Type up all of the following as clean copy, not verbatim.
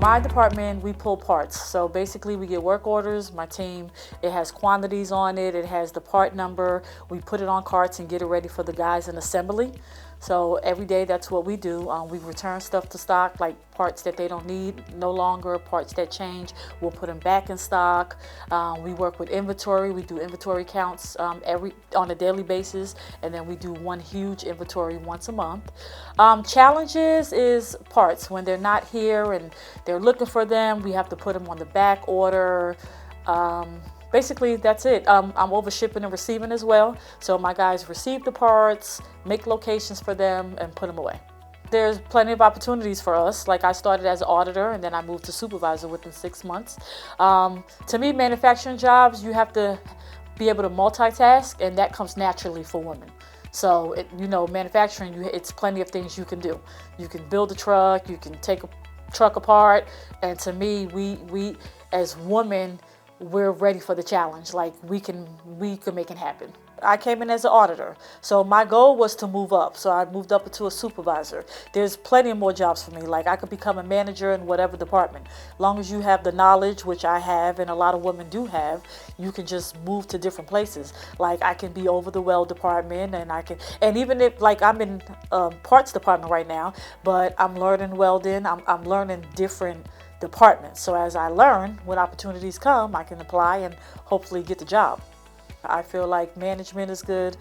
My department, we pull parts. So basically we get work orders, my team, it has quantities on it, it has the part number. We put it on carts and get it ready for the guys in assembly. So every day that's what we do. We return stuff to stock, like parts that they don't need no longer, parts that change, we'll put them back in stock. We work with inventory, we do inventory counts on a daily basis, and then we do one huge inventory once a month. Challenges is parts. When they're not here and they're looking for them, we have to put them on the back order. Basically, that's it. I'm over shipping and receiving as well. So my guys receive the parts, make locations for them, and put them away. There's plenty of opportunities for us. Like I started as an auditor and then I moved to supervisor within 6 months. To me, manufacturing jobs, you have to be able to multitask, and that comes naturally for women. So, manufacturing, it's plenty of things you can do. You can build a truck, you can take a truck apart, and to me, we as women, we're ready for the challenge. Like we can make it happen. I came in as an auditor, so my goal was to move up. So I moved up into a supervisor. There's plenty more jobs for me. Like I could become a manager in whatever department. As long as you have the knowledge, which I have and a lot of women do have, you can just move to different places. Like I can be over the weld department, and even if like I'm in parts department right now, but I'm learning welding. I'm learning different departments. So as I learn, when opportunities come, I can apply and hopefully get the job. I feel like management is good.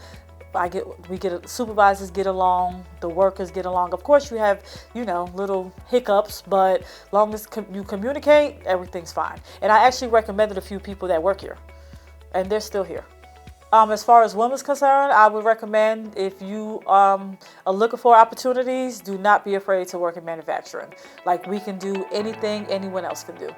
Supervisors get along, the workers get along. Of course, you have, little hiccups, but long as you communicate, everything's fine. And I actually recommended a few people that work here, and they're still here. As far as women's concerned, I would recommend if you are looking for opportunities, do not be afraid to work in manufacturing. Like we can do anything anyone else can do.